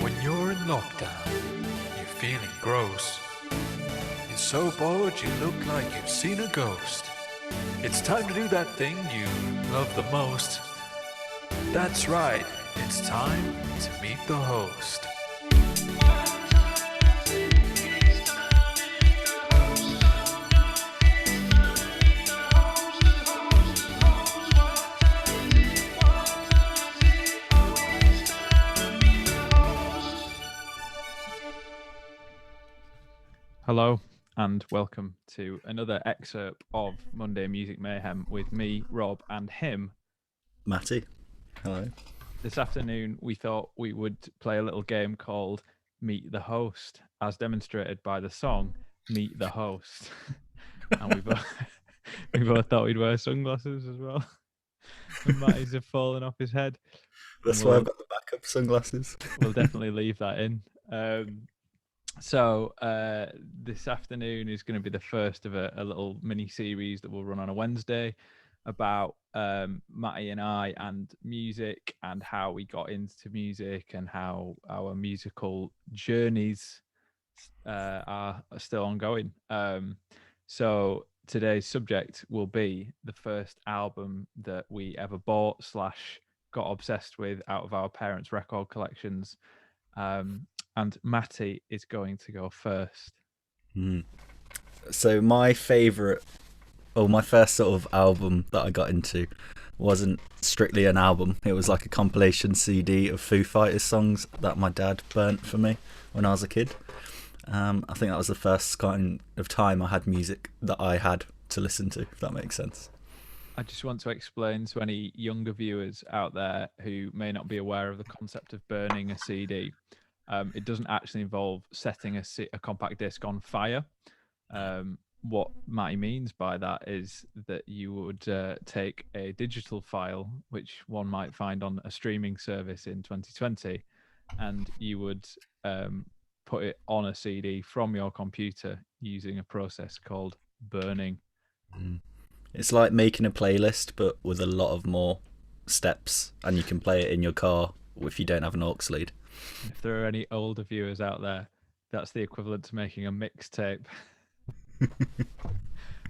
When you're in lockdown, you're feeling gross. You're so bored you look like you've seen a ghost. It's time to do that thing you love the most. That's right, it's time to meet the host. Hello and welcome to another excerpt of Monday Music Mayhem with me, Rob, and him. Matti. Hello. This afternoon, we thought we would play a little game called Meet the Host, as demonstrated by the song Meet the Host. And we both thought we'd wear sunglasses as well. And Matty's have fallen off his head. That's why I've got the backup sunglasses. We'll definitely leave that in. So this afternoon is going to be the first of a little mini series that will run on a Wednesday about Matty and I and music and how we got into music and how our musical journeys are still ongoing. So today's subject will be the first album that we ever bought / got obsessed with out of our parents' record collections. And Matty is going to go first. So my first sort of album that I got into wasn't strictly an album. It was like a compilation CD of Foo Fighters songs that my dad burnt for me when I was a kid. I think that was the first kind of time I had music that I had to listen to, if that makes sense. I just want to explain to any younger viewers out there who may not be aware of the concept of burning a CD. It doesn't actually involve setting a compact disc on fire. What Matty means by that is that you would take a digital file, which one might find on a streaming service in 2020, and you would put it on a CD from your computer using a process called burning. It's like making a playlist, but with a lot of more steps, and you can play it in your car if you don't have an aux lead. If there are any older viewers out there, that's the equivalent to making a mixtape.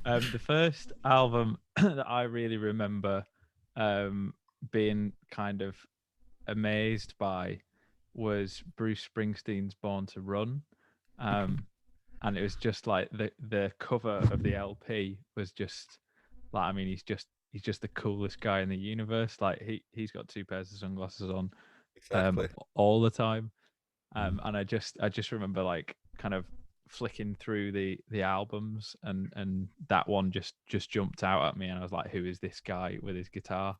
The first album that I really remember being kind of amazed by was Bruce Springsteen's Born to Run. And it was just like the cover of the LP was just like, I mean, he's just the coolest guy in the universe. Like he's got 2 pairs of sunglasses on. Exactly. All the time. And I just remember like kind of flicking through the albums and that one just jumped out at me and I was like, who is this guy with his guitar?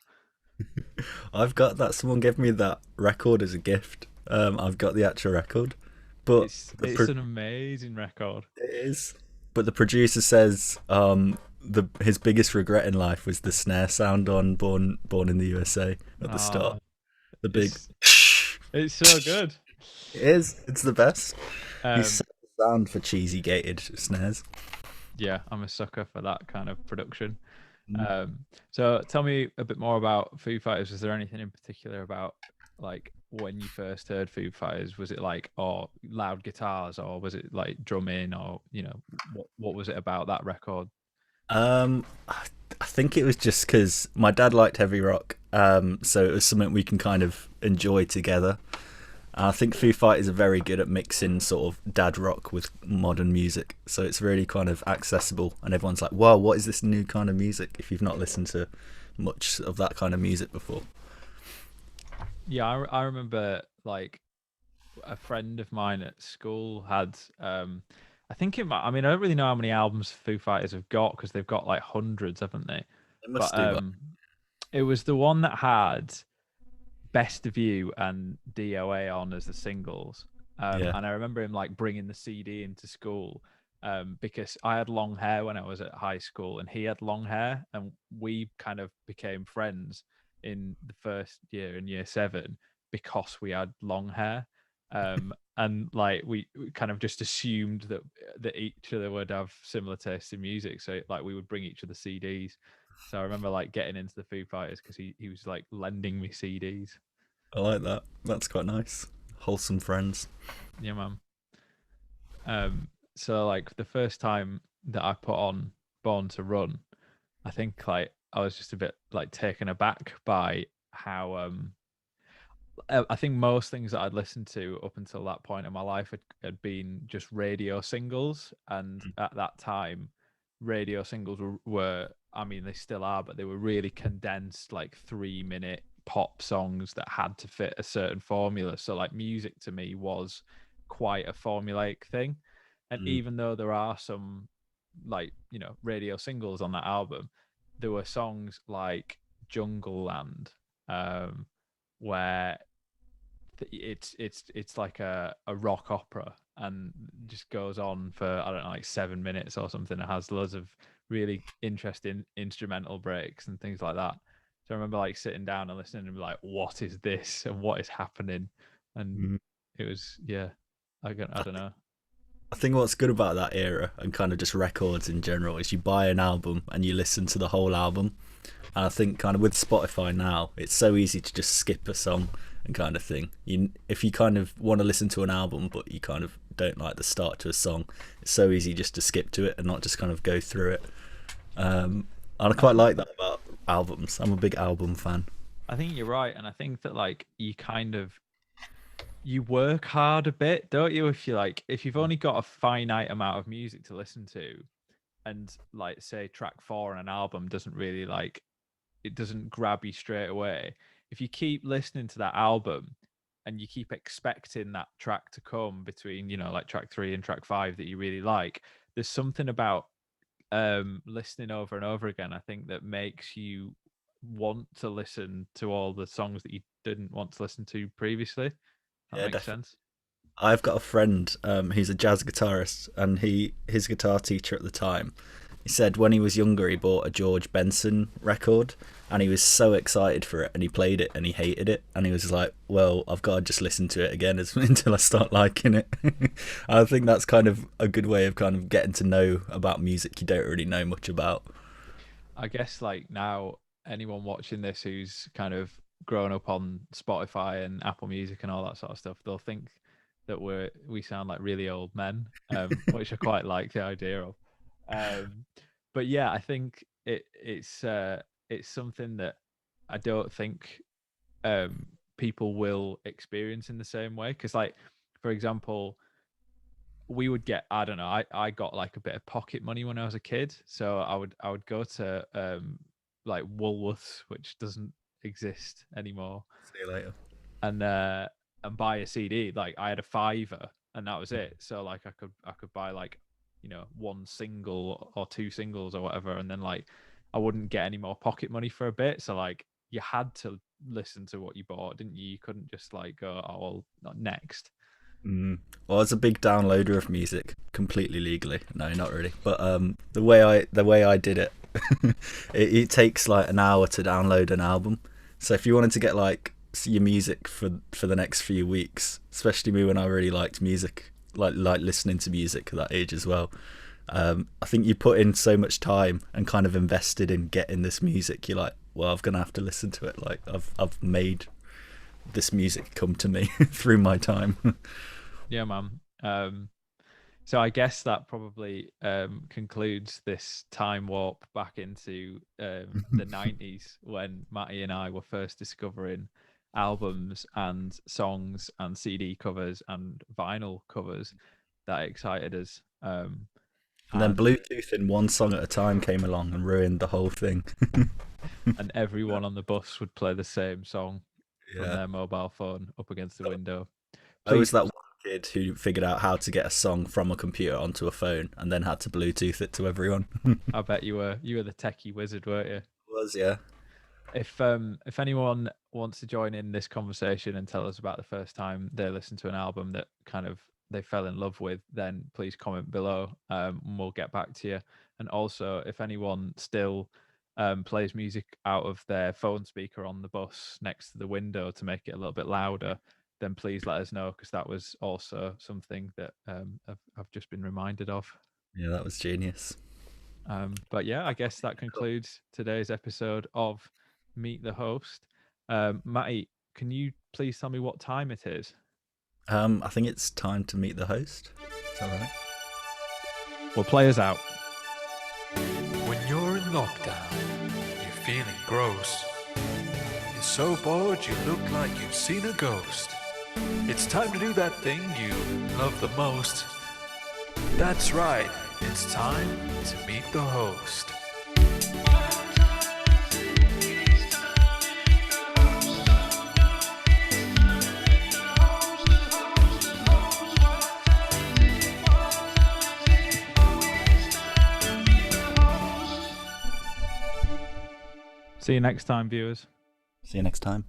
I've got that. Someone gave me that record as a gift. I've got the actual record, but it's an amazing record. It is. But the producer says his biggest regret in life was the snare sound on Born in the USA at the start. The big. It's so good. It is. It's the best. He set the sound for cheesy gated snares. Yeah, I'm a sucker for that kind of production. So tell me a bit more about Foo Fighters. Was there anything in particular about like when you first heard Foo Fighters? Was it like loud guitars, or was it like drumming, or what was it about that record? I think it was just because my dad liked heavy rock, so it was something we can kind of enjoy together. I think Foo Fighters are very good at mixing sort of dad rock with modern music, so it's really kind of accessible, and everyone's like, wow, what is this new kind of music, if you've not listened to much of that kind of music before. Yeah, I remember like a friend of mine at school had I think I don't really know how many albums Foo Fighters have got because they've got like hundreds, haven't they? It must do that. It was the one that had Best of You and DOA on as the singles. And I remember him like bringing the CD into school because I had long hair when I was at high school and he had long hair, and we kind of became friends in the first year in year 7 because we had long hair. And like we kind of just assumed that each other would have similar tastes in music, so like we would bring each other CDs. So I remember like getting into the Foo Fighters because he was like lending me CDs. I like that. That's quite nice. Wholesome friends. Yeah, man. So like the first time that I put on Born to Run, I think like I was just a bit like taken aback by how I think most things that I'd listened to up until that point in my life had been just radio singles, and at that time, radio singles were, I mean, they still are, but they were really condensed, like 3 minute pop songs that had to fit a certain formula. So, like, music to me was quite a formulaic thing, and Mm. even though there are some, like, you know, radio singles on that album, there were songs like Jungle Land, where it's like a rock opera and just goes on for, I don't know, like 7 minutes or something. It has loads of really interesting instrumental breaks and things like that. So I remember like sitting down and listening and be like, what is this and what is happening? And Mm. it was, yeah, I don't know. I think what's good about that era and kind of just records in general is you buy an album and you listen to the whole album. And I think kind of with Spotify now, it's so easy to just skip a song and kind of thing. If you kind of want to listen to an album but you kind of don't like the start to a song, it's so easy just to skip to it and not just kind of go through it. And I quite like that about albums. I'm a big album fan. I think you're right, and I think that like you kind of you work hard a bit, don't you? If you like, if you've only got a finite amount of music to listen to, and like say track 4 on an album doesn't really like, it doesn't grab you straight away. If you keep listening to that album and you keep expecting that track to come between, you know, like track 3 and track 5 that you really like, there's something about listening over and over again, I think, that makes you want to listen to all the songs that you didn't want to listen to previously. That Yeah, makes definitely. sense. I've got a friend who's a jazz guitarist, and his guitar teacher at the time, he said when he was younger he bought a George Benson record, and he was so excited for it, and he played it and he hated it, and he was like, well, I've got to just listen to it again until I start liking it. I think that's kind of a good way of kind of getting to know about music you don't really know much about. I guess like now anyone watching this who's kind of grown up on Spotify and Apple Music and all that sort of stuff, they'll think that we sound like really old men, which I quite like the idea of. Um, but yeah, I think it's something that I don't think people will experience in the same way. Because like, for example, we would get, I don't know, I got like a bit of pocket money when I was a kid, so I would go to like Woolworths, which doesn't exist anymore, See you later. and buy a CD. Like I had a fiver and that was it. So like I could buy like, you know, one single or two singles or whatever, and then like I wouldn't get any more pocket money for a bit. So like you had to listen to what you bought, didn't you? You couldn't just like go, oh well, not next. Mm. Well, I was a big downloader of music, completely legally. No, not really. But the way I did it, it takes like an hour to download an album. So if you wanted to get like your music for the next few weeks, especially me when I really liked music, like listening to music at that age as well. I think you put in so much time and kind of invested in getting this music. You're like, well, I'm gonna have to listen to it. Like I've made this music come to me through my time. Yeah, man. So I guess that probably concludes this time warp back into the 90s when Matty and I were first discovering albums and songs and CD covers and vinyl covers that excited us. And then And Bluetooth in one song at a time came along and ruined the whole thing. and everyone on the bus would play the same song from Yeah. their mobile phone up against the window. I was Please, that one kid who figured out how to get a song from a computer onto a phone and then had to Bluetooth it to everyone. I bet you were the techie wizard, weren't you? Was, yeah. If anyone wants to join in this conversation and tell us about the first time they listened to an album that kind of they fell in love with, then please comment below, and we'll get back to you. And also, if anyone still plays music out of their phone speaker on the bus next to the window to make it a little bit louder, then please let us know, because that was also something that I've just been reminded of. Yeah, that was genius. But yeah, I guess that concludes today's episode of Meet the Host. Matty, can you please tell me what time it is? I think it's time to meet the host. Is that right? Well, play us out. When you're in lockdown, you're feeling gross. You're so bored you look like you've seen a ghost. It's time to do that thing you love the most. That's right, it's time to meet the host. See you next time, viewers. See you next time.